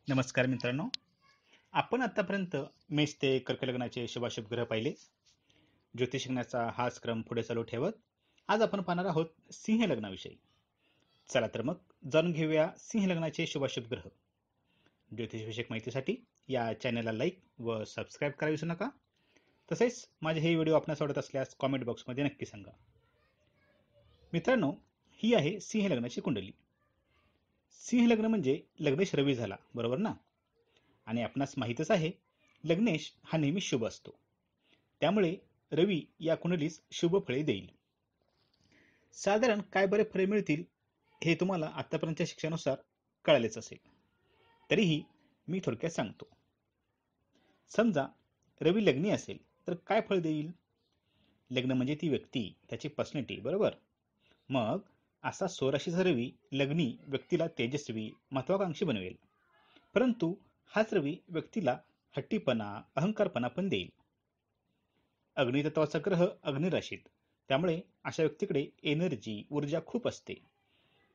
नमस्कार मित्रांनो. आपण आतापर्यंत मेष ते कर्क लग्नाचे शुभाशुभ ग्रह पाहिले. ज्योतिष शिकण्याचा हाच क्रम पुढे चालू ठेवत आज आपण पाहणार आहोत सिंह लग्नाविषयी. चला तर मग जाणून घेऊया सिंह लग्नाचे शुभाशुभ ग्रह. ज्योतिषविषयक माहितीसाठी या चॅनलला लाईक व सबस्क्राईब करायला विसरू नका. तसेच माझे हे व्हिडिओ आपणास आवडत असल्यास कॉमेंट बॉक्समध्ये नक्की सांगा. मित्रांनो, ही आहे सिंह लग्नाची कुंडली. सिंह लग्न म्हणजे लग्नेश रवी झाला, बरोबर ना? आणि आपणास माहीतच आहे, लग्नेश हा नेहमी शुभ असतो. त्यामुळे रवी या कुंडलीस शुभ फळे देईल. साधारण काय बरे फळे मिळतील हे तुम्हाला आतापर्यंतच्या शिक्षणानुसार कळालेच असेल. तरीही मी थोडक्यात सांगतो. समजा रवी लग्नी असेल तर काय फळ देईल? लग्न म्हणजे ती व्यक्ती, त्याची पर्सनॅलिटी, बरोबर? मग असा स्वराशीचा रवी लग्नी व्यक्तीला तेजस्वी, महत्वाकांक्षी बनवेल. परंतु हाच रवी व्यक्तीला हट्टीपणा, अहंकारपणा पण देईल. अग्नितत्वाचा ग्रह अग्निराशीत, त्यामुळे अशा व्यक्तीकडे एनर्जी, ऊर्जा खूप असते.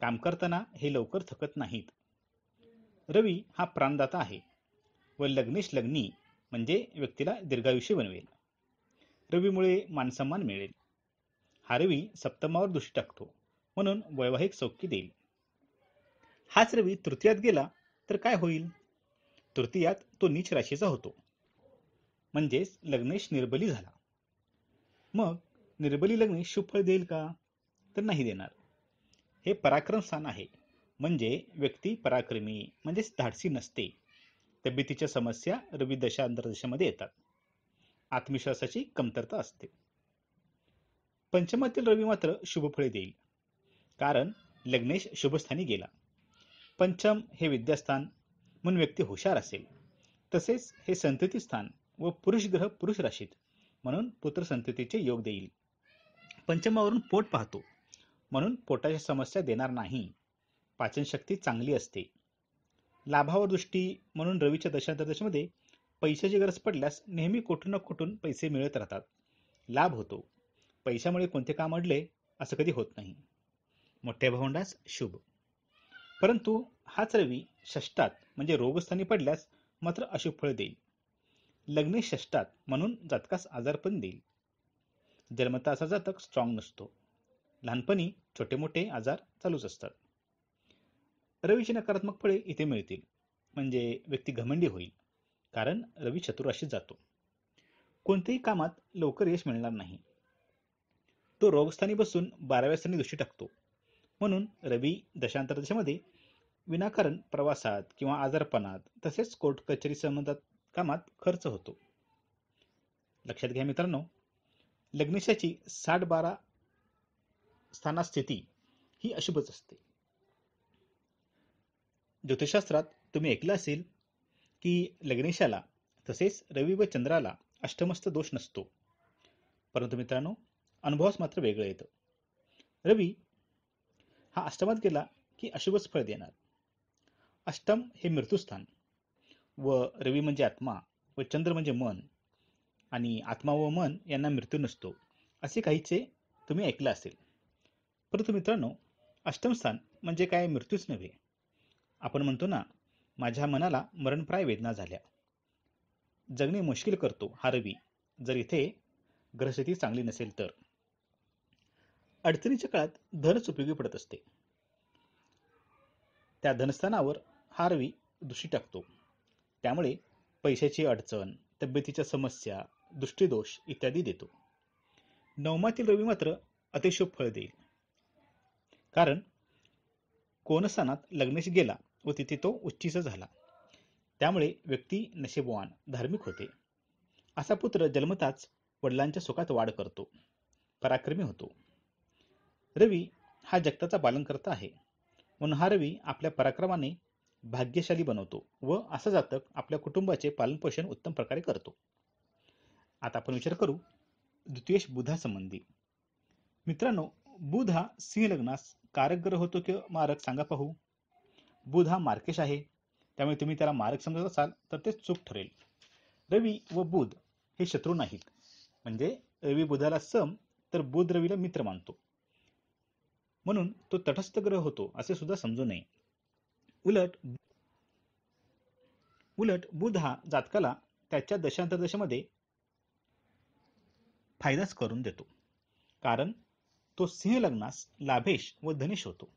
काम करताना हे लवकर थकत नाहीत. रवी हा प्राणदाता आहे व लग्नेश लग्नी म्हणजे व्यक्तीला दीर्घायुष्य बनवेल. रवीमुळे मानसन्मान मिळेल. हा रवी सप्तमावर दृष्टी टाकतो, म्हणून वैवाहिक सौख्य देईल. हाच रवी तृतीयात गेला तर काय होईल? तृतीयात तो नीच राशीचा होतो, म्हणजेच लग्नेश निर्बली झाला. मग निर्बली लग्न शुभ फळ देईल का? तर नाही देणार. हे पराक्रम स्थान आहे, म्हणजे व्यक्ती पराक्रमी म्हणजेच धाडसी नसते. तब्येतीच्या समस्या रवी दशा अंतर्दशेमध्ये येतात. आत्मविश्वासाची कमतरता असते. पंचमातील रवी मात्र शुभ फळे देईल, कारण लग्नेश शुभस्थानी गेला. पंचम हे विद्यास्थान, म्हणून व्यक्ती हुशार असेल. तसेच हे संतती स्थान व पुरुष ग्रह पुरुष राशीत, म्हणून पुत्र संततीचे योग देईल. पंचमावरून पोट पाहतो, म्हणून पोटाच्या समस्या देणार नाही. पाचन शक्ती चांगली असते. लाभावर दृष्टी, म्हणून रवीच्या दशांतरदशेमध्ये पैशाची गरज पडल्यास नेहमी कुठून ना कुठून पैसे मिळत राहतात. लाभ होतो. पैशामुळे कोणते काम अडले असं कधी होत नाही. मोठ्या भावंडास शुभ. परंतु हाच रवी षष्टात म्हणजे रोगस्थानी पडल्यास मात्र अशुभ फळ देईल. लग्ने षष्टात, म्हणून जातकास आजार पण देईल. जन्मता असा जातक स्ट्रॉंग नसतो. लहानपणी छोटे मोठे आजार चालूच असतात. रवीची नकारात्मक फळे इथे मिळतील, म्हणजे व्यक्ती घमंडी होईल, कारण रवी चतुराशीत जातो. कोणत्याही कामात लवकर यश मिळणार नाही. तो रोगस्थानी बसून 12व्या स्थानी दृष्टी टाकतो, म्हणून रवी दशांतरदशेमध्ये विनाकारण प्रवासात किंवा आजारपणात, तसेच कोर्ट कचेरी संबंधात कामात खर्च होतो. लक्षात घ्या मित्रांनो, लग्नेशाची 60-12 स्थानात स्थिती ही अशुभच असते. ज्योतिषशास्त्रात तुम्ही ऐकलं असेल की लग्नेशाला तसेच रवी व चंद्राला अष्टमस्थ दोष नसतो. परंतु मित्रांनो, अनुभवास मात्र वेगळं येतं. रवी हा अष्टमात गेला की अशुभच फळ देणार. अष्टम हे मृत्यूस्थान व रवी म्हणजे आत्मा व चंद्र म्हणजे मन, आणि आत्मा व मन यांना मृत्यू नसतो असे काहीचे तुम्ही ऐकलं असेल. परंतु मित्रांनो, अष्टमस्थान म्हणजे काय मृत्यूच नव्हे. आपण म्हणतो ना, माझ्या मनाला मरणप्राय वेदना झाल्या. जगणे मुश्किल करतो हा रवी, जर इथे ग्रहस्थिती चांगली नसेल तर. अडचणीच्या काळात धनच उपयोगी पडत असते. त्या धनस्थानावर हा रवी दृष्टी टाकतो, त्यामुळे पैशाची अडचण, तब्येतीच्या समस्या, दृष्टीदोष इत्यादी देतो. नवमातील रवी मात्र अतिशुभ फळ देईल, कारण कोणस्थानात लग्नेश गेला व तिथे तो उच्चीचा झाला. त्यामुळे व्यक्ती नशीबवान, धार्मिक होते. असा पुत्र जन्मताच वडिलांच्या सुखात वाढ करतो, पराक्रमी होतो. रवी हा जगताचा पालनकर्ता आहे, म्हणून हा रवी आपल्या पराक्रमाने भाग्यशाली बनवतो व असा जातक आपल्या कुटुंबाचे पालनपोषण उत्तम प्रकारे करतो. आता आपण विचार करू द्वितीयेश बुधासंबंधी. मित्रांनो, बुध हा सिंह लग्नास कारक ग्रह होतो किंवा मारक, सांगा पाहू? बुध हा मार्केश आहे, त्यामुळे तुम्ही त्याला मारक समजत असाल तर ते चूक ठरेल. रवी व बुध हे शत्रू नाहीत, म्हणजे रवी बुधाला सम तर बुध रवीला मित्र मानतो, म्हणून तो तटस्थ ग्रह होतो असे सुद्धा समजू नये. उलट उलट बुध हा जातकाला त्याच्या दशांतरदशेमध्ये फायदाच करून देतो, कारण तो सिंह लग्नास लाभेश व धनेश होतो.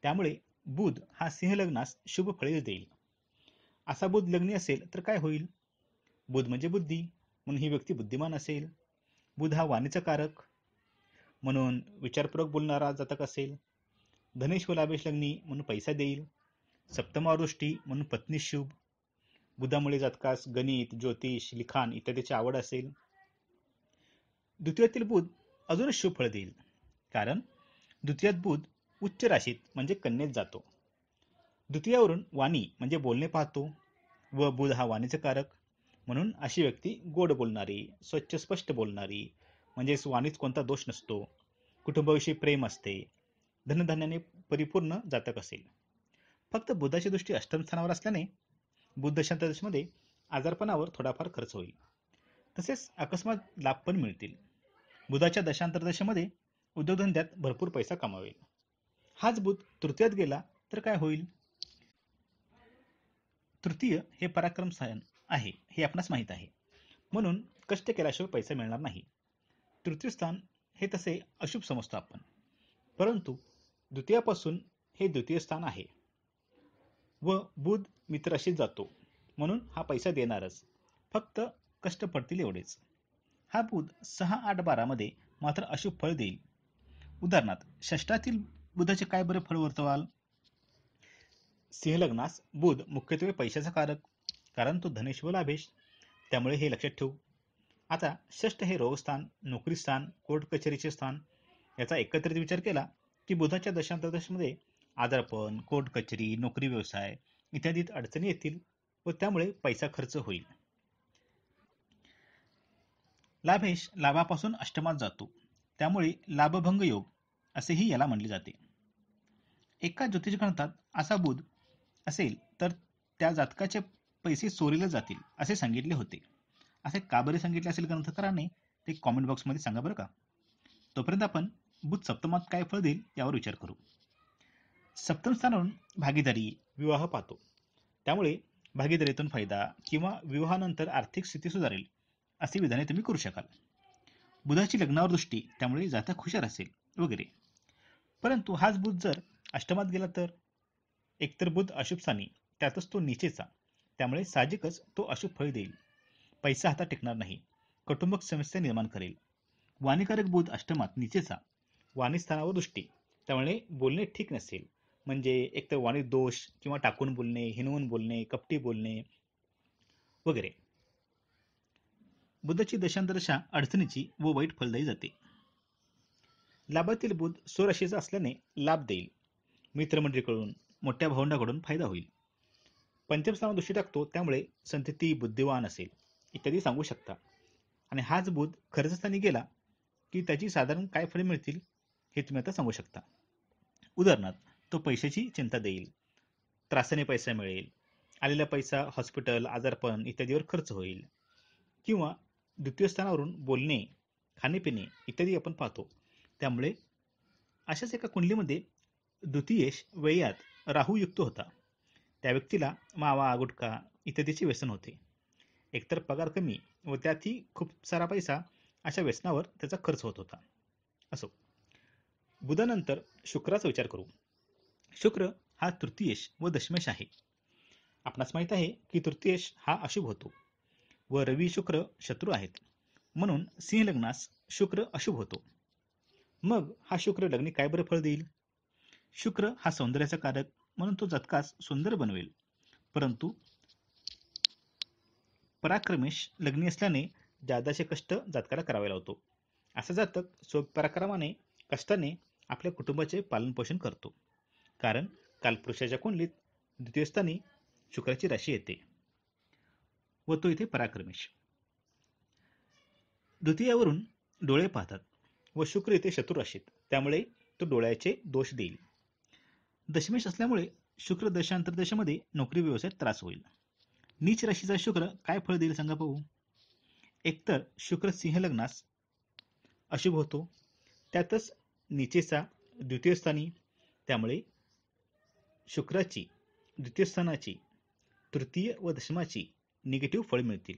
त्यामुळे बुध हा सिंह लग्नास शुभ फळे देईल. असा बुध लग्नी असेल तर काय होईल? बुध म्हणजे बुद्धी, म्हणून ही व्यक्ती बुद्धिमान असेल. बुध हा वाणीचा कारक, म्हणून विचारपूर्वक बोलणारा जातक असेल. धनेश व लाभेश लग्नी म्हणून पैसा देईल. सप्तमावर दृष्टी म्हणून पत्नी शुभ. बुधामुळे जातकास गणित, ज्योतिष, लिखाण इत्यादीची आवड असेल. द्वितीयातील बुध अजूनच शुभ फळ देईल, कारण द्वितीयात बुध उच्च राशीत म्हणजे कन्येत जातो. द्वितीयावरून वाणी म्हणजे बोलणे पाहतो व बुध हा वाणीचे कारक, म्हणून अशी व्यक्ती गोड बोलणारी, स्वच्छ स्पष्ट बोलणारी, म्हणजेच वाणीत कोणता दोष नसतो, कुटुंबाविषयी प्रेम असते, धनधान्याने परिपूर्ण जातक असेल. फक्त बुधाची दृष्टी अष्टम स्थानावर असल्याने बुध दशांतरदशेमध्ये आजारपणावर थोडाफार खर्च होईल. तसेच अकस्मात लाभ पण मिळतील. बुधाच्या दशांतरदशेमध्ये उद्योगधंद्यात भरपूर पैसा कमावेल. हाच बुध तृतीयात गेला तर काय होईल? तृतीय हे पराक्रम स्थान आहे हे आपणास माहीत आहे, म्हणून कष्ट केल्याशिवाय पैसा मिळणार नाही. तृतीय स्थान हे तसे अशुभ समजतो आपण, परंतु द्वितीयापासून हे द्वितीय स्थान आहे व बुध मित्राशीच जातो, म्हणून हा पैसा देणारच, फक्त कष्ट पडतील एवढेच. हा बुध 6, 8, 12 मध्ये मात्र अशुभ फळ देईल. उदाहरणार्थ षष्ठातील बुधाचे काय बरे फळ वर्तवाल? सिंह लग्नास बुध मुख्यत्वे पैशाचा कारक, कारण तो धनेश व लाभेश, त्यामुळे हे लक्षात ठेवू. आता षष्ठ हे रोगस्थान, नोकरी स्थान, कोर्ट कचेरीचे स्थान याचा एकत्रित विचार केला की बुधाच्या दशांतरदशेमध्ये आजारपण, कोर्ट कचेरी, नोकरी व्यवसाय इत्यादीत अडचणी येतील व त्यामुळे पैसा खर्च होईल. लाभेश लाभापासून अष्टमात जातो, त्यामुळे लाभभंग योग असेही याला म्हणले जाते. एका ज्योतिष ग्रंथात असा बुध असेल तर त्या जातकाचे पैसे चोरीला जातील असे सांगितले होते. असे का बरे सांगितले असेल ग्रंथकाराने ते कॉमेंट बॉक्समध्ये सांगा बरं का. तोपर्यंत आपण बुध सप्तमात काय फळ देईल यावर विचार करू. सप्तम स्थानावरून भागीदारी, विवाह पाहतो, त्यामुळे भागीदारीतून फायदा किंवा विवाहानंतर आर्थिक स्थिती सुधारेल अशी विधाने तुम्ही करू शकाल. बुधाची लग्नावर दृष्टी, त्यामुळे जातक हुशार असेल वगैरे. परंतु हाच बुध जर अष्टमात गेला तर एकतर बुध अशुभ स्थानी, त्यातच तो नीचेचा, त्यामुळे साहजिकच तो अशुभ फळ देईल. पैसा हातात टिकणार नाही, कौटुंबिक समस्या निर्माण करेल. वाणीकारक बुध अष्टमात नीचेचा, वाणी स्थानावर दृष्टी, त्यामुळे बोलणे ठीक नसेल, म्हणजे एकतर वाणीत दोष किंवा टाकून बोलणे, हिनवून बोलणे, कपटी बोलणे वगैरे. बुधाची दशांतरदशा अडचणीची व वाईट फलदायी जाते. लाभातील बुध स्वराशीचा असल्याने लाभ देईल. मित्रमंडळीकडून, मोठ्या भावंडाकडून फायदा होईल. पंचम स्थानावर दृष्टी टाकतो, त्यामुळे संतती बुद्धिवान असेल इत्यादी सांगू शकता. आणि हाच बुध खर्चस्थानी गेला की त्याची साधारण काय फळे मिळतील हे तुम्ही आता सांगू शकता. उदाहरणार्थ तो पैशाची चिंता देईल, त्रासाने पैसा मिळेल, आलेला पैसा हॉस्पिटल, आजारपण इत्यादीवर खर्च होईल. किंवा द्वितीय स्थानावरून बोलणे, खाणेपिणे इत्यादी आपण पाहतो, त्यामुळे अशाच एका कुंडलीमध्ये द्वितीयेश वयात राहू युक्त होता. त्या व्यक्तीला मावा, गुटखा इत्यादीचे व्यसन होते. एकतर पगार कमी व त्यातही खूप सारा पैसा अशा व्यसनावर त्याचा खर्च होत होता. असो, बुधानंतर शुक्राचा विचार करू. शुक्र हा तृतीयेश व दशमेश आहे. आपणास माहित आहे की तृतीयेश हा अशुभ होतो व रवी शुक्र शत्रू आहेत, म्हणून सिंह लग्नास शुक्र अशुभ होतो. मग हा शुक्र लग्नी काय बरं फळ देईल? शुक्र हा सौंदर्याचा कारक, म्हणून तो जातकास सुंदर बनवेल. परंतु पराक्रमेश लग्नी असल्याने जादाचे कष्ट जातकाला करावे लावतो. असा जातक स्वपराक्रमाने, कष्टाने आपल्या कुटुंबाचे पालनपोषण करतो, कारण कालपुरुषाच्या कुंडलीत द्वितीय स्थानी शुक्राची राशी येते व तो इथे पराक्रमेश. द्वितीयावरून डोळे पाहतात व शुक्र इथे शत्रू राशीत, त्यामुळे तो डोळ्याचे दोष देईल. दशमेश असल्यामुळे शुक्र दशांतरदशेमध्ये नोकरी व्यवसायात त्रास होईल. नीच राशीचा शुक्र काय फळ देईल सांगा पाहू. एकतर शुक्र सिंह लग्नास अशुभ होतो, त्यातच नीचेचा द्वितीय स्थानी, त्यामुळे शुक्राची द्वितीय स्थानाची तृतीय व दशमाची निगेटिव्ह फळे मिळतील.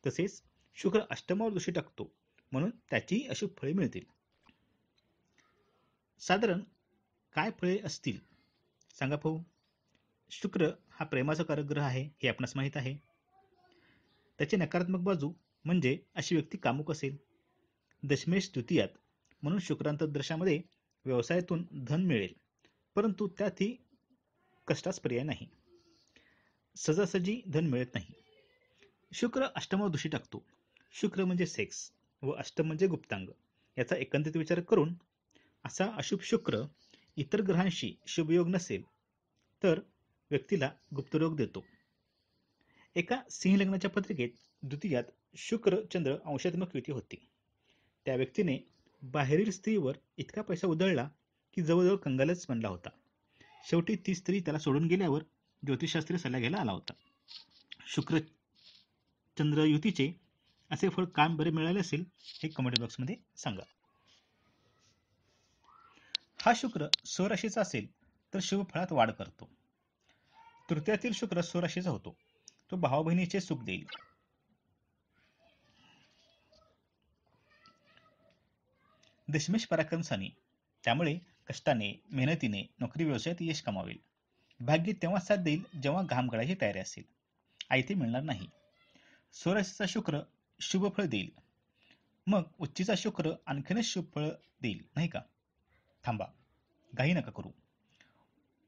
तसेच शुक्र अष्टमावर दृष्टी टाकतो म्हणून त्याचीही अशुभ फळे मिळतील. साधारण काय फळे असतील सांगा पाहू. शुक्र हा प्रेमाचा कारक ग्रह आहे हे आपणास माहीत आहे. त्याची नकारात्मक बाजू म्हणजे अशी व्यक्ती कामुक असेल. दशमेश द्वितीयात म्हणून शुक्रांतर्दशामध्ये व्यवसायातून धन मिळेल, परंतु त्यातही कष्टास पर्याय नाही. सहजासहजी धन मिळत नाही. शुक्र अष्टमावर दृष्टी टाकतो. शुक्र म्हणजे सेक्स व अष्टम म्हणजे गुप्तांग. याचा एकंदरीत विचार करून असा अशुभ शुक्र इतर ग्रहांशी शुभयोग नसेल तर व्यक्तीला गुप्तरोग देतो. एका सिंह लग्नाच्या पत्रिकेत द्वितीयात शुक्र चंद्र अंशात्मक युती होती. त्या व्यक्तीने बाहेरील स्त्रीवर इतका पैसा उधळला की जवळजवळ कंगालच बनला होता. शेवटी ती स्त्री त्याला सोडून गेल्यावर ज्योतिषशास्त्रीय सल्ला घ्यायला आला होता. शुक्र चंद्र युतीचे असे फळ काम बरे मिळाले असेल हे कमेंट बॉक्समध्ये सांगा. हा शुक्र स्वराशीचा असेल तर शुभ फळात वाढ करतो. तृतीयातील शुक्र स्वराशीचा होतो. तो भावा बहिणीचे सुख देईल. दशमेश पराक्रमस्थानी, त्यामुळे कष्टाने मेहनतीने नोकरी व्यवसायात यश कमावेल. भाग्य तेव्हा साथ देईल जेव्हा घाम गळायची तयारी असेल, आयते मिळणार नाही. स्वराशीचा शुक्र शुभ फळ देईल. मग उच्चीचा शुक्र आणखीनच शुभ फळ देईल नाही का. थांबा, घाई नका करू.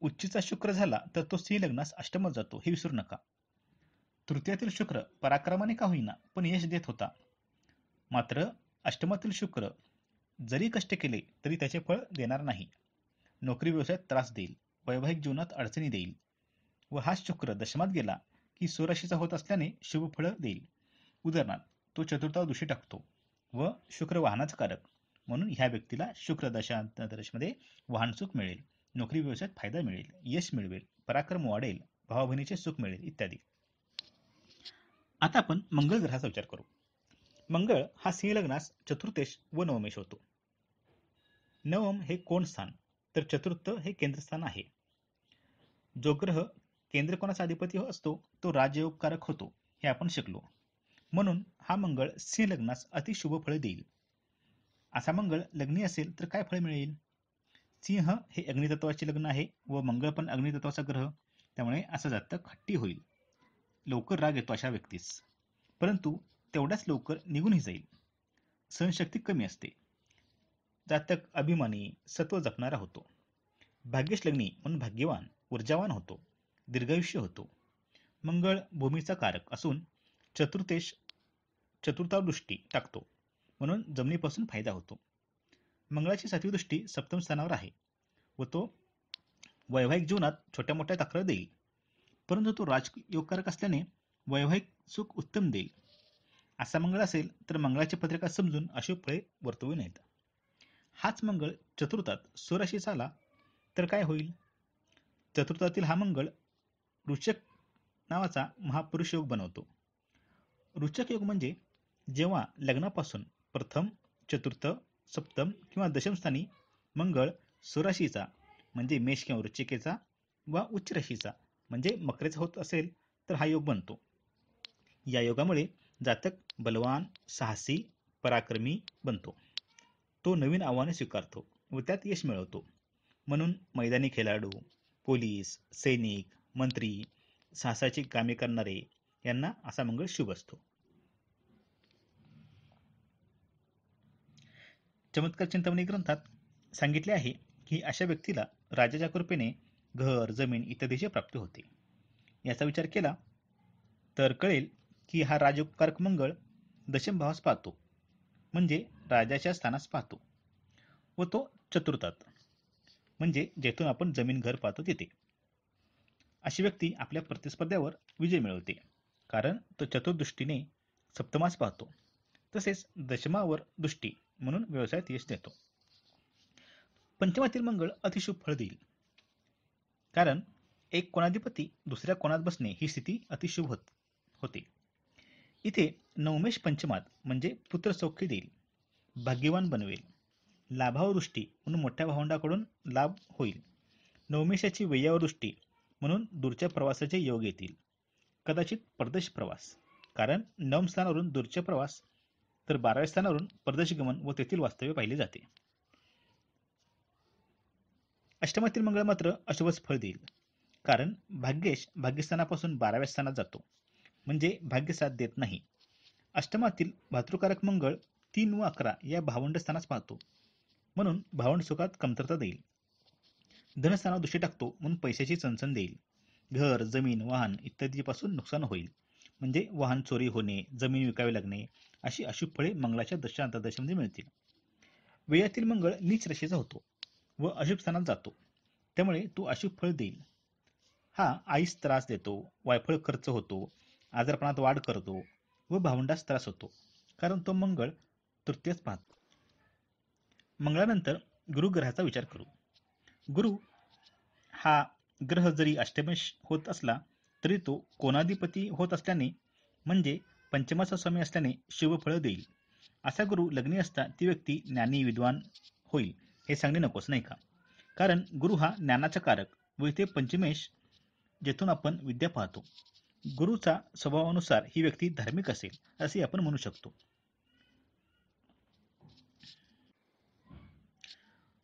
उच्चीचा शुक्र झाला तर तो सिंह लग्नास अष्टमात जातो हे विसरू नका. तृतीयातील शुक्र पराक्रमाने का होईना पण यश देत होता. मात्र अष्टमातील शुक्र जरी कष्ट केले तरी त्याचे फळ देणार नाही. नोकरी व्यवसायात त्रास देईल, वैवाहिक जीवनात अडचणी देईल. व हा शुक्र दशमात गेला की स्वराशीचा होत असल्याने शुभ फळ देईल. उदाहरणार्थ तो चतुर्थावर दृष्टी टाकतो व शुक्र वाहनाचा कारक म्हणून ह्या व्यक्तीला शुक्र दशांतरमध्ये वाहन सुख मिळेल, नोकरी व्यवसायात फायदा मिळेल, यश मिळवेल, पराक्रम वाढेल, भावा बहिणीचे सुख मिळेल इत्यादी. आता आपण मंगळ ग्रहाचा विचार करू. मंगळ हा सिंह लग्नास चतुर्थेश व नवमेश होतो. नवम हे कोण स्थान तर चतुर्थ हे केंद्रस्थान आहे. जो ग्रह केंद्रकोणाचा अधिपती असतो तो राजयोगकारक होतो हे आपण शिकलो. म्हणून हा मंगळ सिंह लग्नास अतिशुभ फळे देईल. असा मंगळ लग्नी असेल तर काय फळ मिळेल. सिंह हे अग्नितत्वाचे लग्न आहे व मंगळ पण अग्नितत्वाचा ग्रह, त्यामुळे असं जातक हट्टी होईल. लवकर राग येतो अशा व्यक्तीस, परंतु तेवढ्याच लवकर निघूनही जाईल. सहनशक्ती कमी असते. जातक अभिमानी सत्व जपणारा होतो. भाग्यश लग्नी म्हणून भाग्यवान ऊर्जावान होतो, दीर्घायुष्य होतो. मंगळ भूमीचा कारक असून चतुर्थावर दृष्टी टाकतो म्हणून जमिनीपासून फायदा होतो. मंगळाची सातवी दृष्टी सप्तम स्थानावर आहे व तो वैवाहिक जीवनात छोट्या मोठ्या तक्रार देईल, परंतु तो राजयोगकारक असल्याने वैवाहिक सुख उत्तम देईल. असा मंगळ असेल तर मंगळाची पत्रिका समजून अशुभ फळे वर्तवू नयेत. हाच मंगळ चतुर्थात स्वराशीचा आला तर काय होईल. चतुर्थातील हा मंगळ रुचक नावाचा महापुरुष योग बनवतो. रुचक योग म्हणजे जेव्हा लग्नापासून प्रथम, चतुर्थ, सप्तम किंवा दशम स्थानी मंगळ स्वराशीचा म्हणजे मेष किंवा वृश्चिकेचा व उच्च राशीचा म्हणजे मकरेचा होत असेल तर हा योग बनतो. या योगामुळे जातक बलवान, साहसी, पराक्रमी बनतो. तो नवीन आव्हाने स्वीकारतो व त्यात यश मिळवतो. म्हणून मैदानी खेळाडू, पोलीस, सैनिक, मंत्री, साहसाची कामे करणारे यांना असा मंगळ शुभ असतो. चमत्कार चिंतामणी ग्रंथात सांगितले आहे की अशा व्यक्तीला राजाच्या कृपेने घर, जमीन इत्यादीची प्राप्ती होते. याचा विचार केला तर कळेल की हा राजयोगकारक मंगळ दशम भावास पाहतो म्हणजे राजाच्या स्थानास पाहतो व तो चतुर्थात म्हणजे जेथून आपण जमीन घर पाहतो तिथे. अशी व्यक्ती आपल्या प्रतिस्पर्ध्यावर विजय मिळवते कारण तो चतुर्दृष्टीने सप्तमास पाहतो. तसेच दशमावर दृष्टी म्हणून व्यवसायात यश देतो. पंचमातील मंगळ अतिशुभ फळ देईल कारण एक कोणाधिपती दुसऱ्या कोणात बसणे ही स्थिती अतिशुभ होते. इथे नवमेश पंचमात म्हणजे पुत्र सौख्य देईल, भाग्यवान बनवेल, लाभावर दृष्टी म्हणून मोठ्या भावंडाकडून लाभ होईल. नवमेशाची वैयावर दृष्टी म्हणून दूरच्या प्रवासाचे योग येतील. कदाचित परदेश प्रवास, कारण 9व्या स्थानावरून दूरचे प्रवास, तर 12व्या स्थानावरून परदेश गमन व तेथील वास्तव्य पाहिले जाते. अष्टमातील मंगळ मात्र अशुभच फळ देईल, कारण भाग्येश भाग्यस्थानापासून 12व्या स्थानात जातो, म्हणजे भाग्य साथ देत नाही. अष्टमातील भातृकारक मंगळ 3 व 11 या भावंड स्थानास पाहतो, म्हणून भावंड सुखात कमतरता देईल. धनस्थानावर दृष्टी टाकतो, म्हणून पैशाची चणचण देईल. घर, जमीन, वाहन इत्यादीपासून नुकसान होईल, म्हणजे वाहन चोरी होणे, जमीन विकावी लागणे अशी अशुभ फळे मंगळाच्या दशा अंतर्दशेमध्ये मिळतील. व्ययातील मंगळ नीच राशीचा होतो व अशुभ स्थानात जातो, त्यामुळे तो अशुभ फळ देईल. हा आईस त्रास देतो, वायफळ खर्च होतो, आजारपणात वाढ करतो व भावंडास त्रास होतो, कारण तो मंगळ तृतीयच पाहतो. मंगळानंतर गुरुग्रहाचा विचार करू. गुरु हा ग्रह जरी अष्टमेश होत असला तरी तो कोणाधिपती होत असल्याने, म्हणजे पंचमाचा स्वामी असल्याने शुभ फळ देईल. असा गुरु लग्नी असता ती व्यक्ती ज्ञानी विद्वान होईल हे सांगणे नकोस, नाही का? कारण गुरु हा ज्ञानाचा कारक व इथे पंचमेश, जेथून आपण विद्या पाहतो. गुरुचा स्वभावानुसार ही व्यक्ती धार्मिक असेल असे आपण म्हणू शकतो.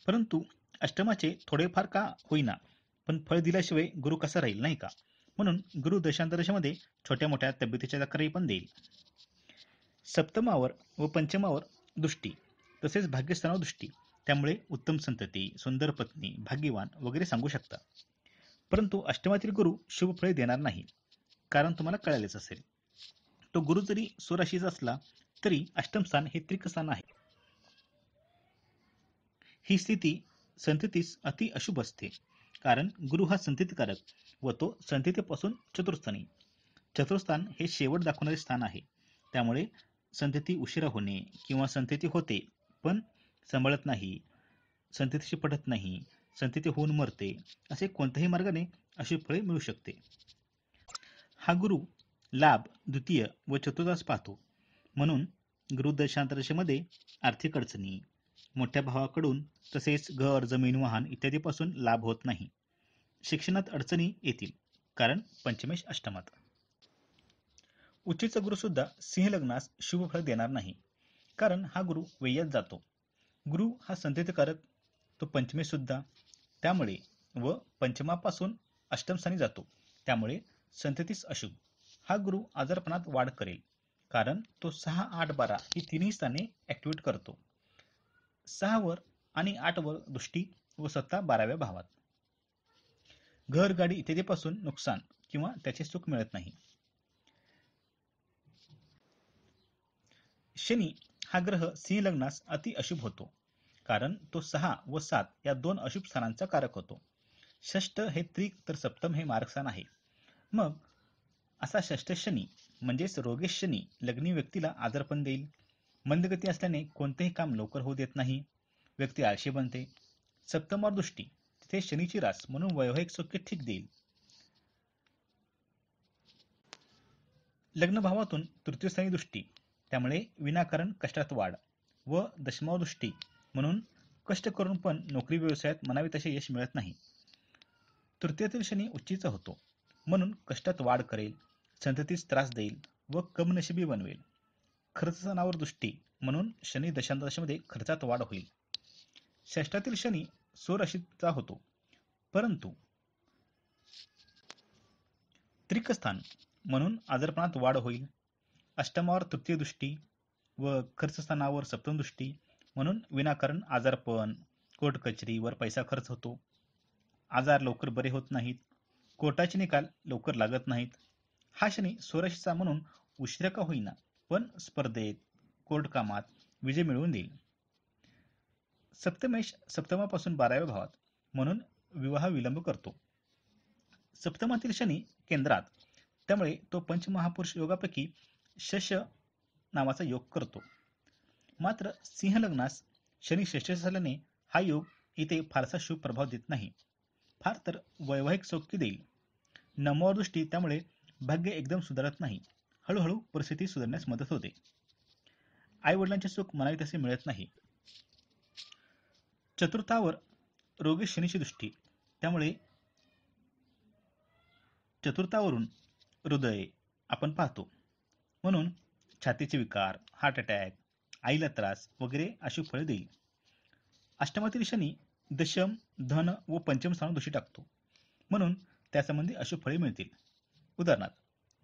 परंतु अष्टमाचे थोडेफार का होईना पण फळ दिल्याशिवाय गुरु कसा राहील, नाही का? म्हणून गुरु दशांतरदशामध्ये छोट्या मोठ्या तब्येतीच्या तक्रारी पण देईल. सप्तमावर व पंचमावर दृष्टी, तसेच भाग्यस्थानावर दृष्टी, त्यामुळे उत्तम संतती, सुंदर पत्नी, भाग्यवान वगैरे सांगू शकता. परंतु अष्टमातील गुरु शुभ फळे देणार नाही, कारण तुम्हाला कळालेच असेल, तो गुरु जरी स्वराशीचा असला तरी अष्टम स्थान हे त्रिक स्थान आहे. ही स्थिती संततीस अति अशुभ असते, कारण गुरु हा संततिकारक व तो संततीपासून चतुर्थानी. चतुर्थान हे शेवट दाखवणारे स्थान आहे, त्यामुळे संतती उशिरा होणे किंवा संतती होते पण सांभाळत नाही, संततीशी पटत नाही, संतती होऊन मरते, असे कोणत्याही मार्गाने अशी फळे मिळू शकते. हा गुरु लाभ द्वितीय व चतुर्थास पाहतो, म्हणून गुरुदशांतरदशेमध्ये आर्थिक अडचणी, मोठ्या भावाकडून तसेच घर, जमीन, वाहन इत्यादीपासून लाभ होत नाही. शिक्षणात अडचणी येतील, कारण पंचमेश अष्टमात. उच्चीचा गुरु सुद्धा सिंह लग्नास शुभ फळ देणार नाही, कारण हा गुरु व्ययात जातो. गुरु हा संततिकारक, तो पंचमेश सुद्धा, त्यामुळे व पंचमापासून अष्टम स्थानी जातो, त्यामुळे संततीस अशुभ. हा गुरु आजारपणात वाढ करेल, कारण तो 6, 8, 12 ही तिन्ही स्थाने ऍक्टिव्हेट करतो. 6 वर आणि 8 वर दृष्टी व सत्ता 12व्या भावात. घर, गाडी इत्यादीपासून नुकसान किंवा त्याचे सुख मिळत नाही. शनी हा ग्रह सिंह लग्नास अति अशुभ होतो, कारण तो 6 व 7 या 2 अशुभ स्थानांचा कारक होतो. षष्ठ हे त्रिक तर सप्तम हे मार्गस्थान आहे. मग असा षष्ठ शनी म्हणजेच रोगेश शनी लग्नी व्यक्तीला आजारपण देईल. मंदगती असल्याने कोणतेही काम लवकर होऊ देत नाही, व्यक्ती आळशी बनते. सप्तमावर दृष्टी, तिथे शनीची रास, म्हणून वैवाहिक सौख्य ठीक देईल. लग्न भावातून तृतीय स्थानी दृष्टी, त्यामुळे विनाकारण कष्टात वाढ व दशमावर दृष्टी, म्हणून कष्ट करून पण नोकरी व्यवसायात म्हणावे तसे यश मिळत नाही. तृतीयातील शनी उच्चीचा होतो, म्हणून कष्टात वाढ करेल, संततीस त्रास देईल व कमनशिबी बनवेल. खर्चस्थानावर दृष्टी, म्हणून शनी दशांतदशामध्ये खर्चात वाढ होईल. षष्ठातील शनी स्वराशीचा होतो, परंतु त्रिकस्थान म्हणून आजारपणात वाढ होईल. अष्टमावर तृतीय दृष्टी व खर्चस्थानावर सप्तम दृष्टी, म्हणून विनाकारण आजारपण, कोर्ट कचेरीवर पैसा खर्च होतो. आजार लवकर बरे होत नाहीत, कोर्टाचे निकाल लवकर लागत नाहीत. हा शनी स्वराशीचा म्हणून उशिरा का होईना पण स्पर्धेत, कोर्ट कामात विजय मिळवून देईल. सप्तमेश सप्तमापासून 12व्या भावात, म्हणून विवाह विलंब करतो. सप्तमातील शनी केंद्रात, त्यामुळे तो पंचमहापुरुष योगापैकी शश नावाचा योग करतो. मात्र सिंह लग्नास शनी षष्ठ झाल्याने हा योग इथे फारसा शुभ प्रभाव देत नाही, फार तर वैवाहिक सौख्य देईल. नवमावर दृष्टी, त्यामुळे भाग्य एकदम सुधारत नाही, हळूहळू परिस्थिती सुधारण्यास मदत होते. आई वडिलांचे सुख म्हणावे तसे मिळत नाही. चतुर्थावर रोगेश शनीची दृष्टी, त्यामुळे चतुर्थावरून हृदय आपण पाहतो. म्हणून छातीचे विकार, हार्ट अटॅक, आईला त्रास वगैरे अशी फळे देईल. अष्टमातील शनी दशम, धन व पंचम स्थान दोषी टाकतो. म्हणून त्यासंबंधी अशी फळे मिळतील. उदाहरणार्थ,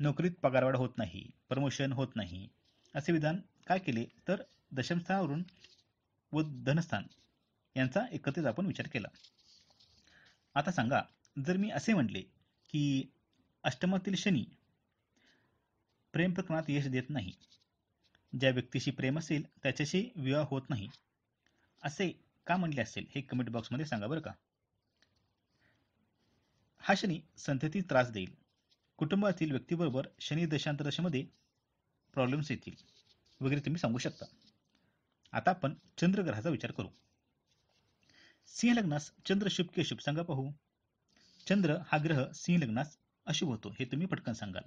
नोकरीत पगारवाढ होत नाही, प्रमोशन होत नाही, असे विधान काय केले तर दशमस्थानावरून व धनस्थान यांचा एकत्रित आपण विचार केला. आता सांगा, जर मी असे म्हटले की अष्टमातील शनी प्रेम प्रकरणात यश देत नाही, ज्या व्यक्तीशी प्रेम असेल त्याच्याशी विवाह होत नाही, असे का म्हणले असेल हे कमेंट बॉक्समध्ये सांगा बरं का. हा शनी संततीत त्रास देईल. कुटुंबातील व्यक्तीबरोबर शनी दशांतरदशामध्ये प्रॉब्लेम्स येतील वगैरे तुम्ही सांगू शकता. आता आपण चंद्रग्रहाचा विचार करू. सिंह लग्नास चंद्र शुभ की अशुभ सांगा पाहू. चंद्र हा ग्रह सिंह लग्नास अशुभ होतो हे तुम्ही पटकन सांगाल,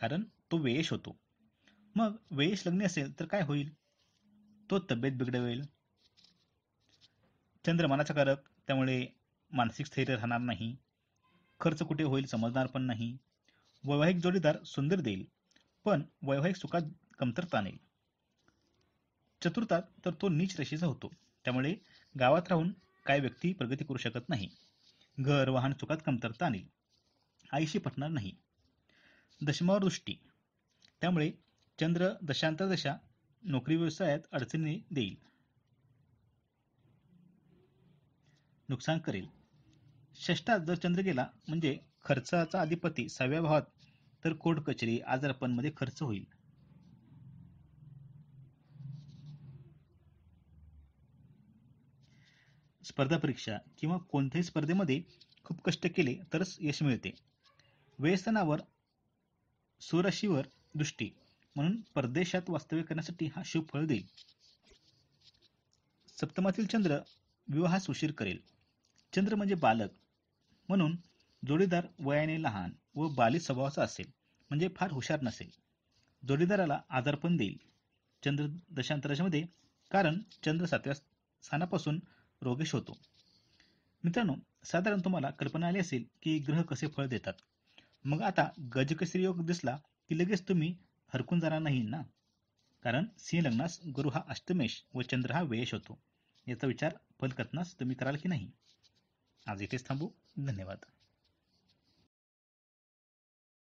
कारण तो व्ययेश होतो. मग व्ययेश लग्नी असेल तर काय होईल? तो तब्येत बिघडवेल. चंद्रमानाचा कारक, त्यामुळे मानसिक स्थैर्य राहणार नाही, खर्च कुठे होईल समजणार पण नाही. वैवाहिक जोडीदार सुंदर देईल, पण वैवाहिक सुखात कमतरता आणेल. चतुर्थात तर तो नीच रेषेचा होतो, त्यामुळे गावात राहून काय व्यक्ती प्रगती करू शकत नाही. घर वाहन सुखात कमतरता आणेल, आईशी पटणार नाही. दशमावर दृष्टी, त्यामुळे चंद्र दशांतरदशा नोकरी व्यवसायात अडचणी देईल, नुकसान करेल. षष्ठात जर चंद्र गेला म्हणजे खर्चाचा अधिपती 6व्या भावात, तर कोर्ट कचेरी आजारपण मध्ये खर्च होईल. स्पर्धा परीक्षा किंवा कोणत्याही स्पर्धेमध्ये खूप कष्ट केले तरच यश मिळते. व्यसनावर सुराशीवर दृष्टी, म्हणून परदेशात वास्तव्य करण्यासाठी हा शुभ फळ देईल. सप्तमातील चंद्र विवाहास उशीर करेल. चंद्र म्हणजे बालक, म्हणून जोडीदार वयाने लहान व बालिश स्वभावाचा असेल, म्हणजे फार हुशार नसेल. जोडीदाराला आजारपण देईल चंद्र दशांतरामध्ये, कारण चंद्र 7व्या स्थानापासून रोगेश होतो. मित्रांनो, साधारण तुम्हाला कल्पना आली असेल की ग्रह कसे फळ देतात. मग आता गजकेसरी योग दिसला की लगेच तुम्ही हरकून जाणार नाही ना, कारण सिंह लग्नास गुरु हा अष्टमेश व चंद्र हा व्ययेश होतो. याचा विचार फलकथनास तुम्ही कराल की नाही. आज इथेच थांबू. धन्यवाद.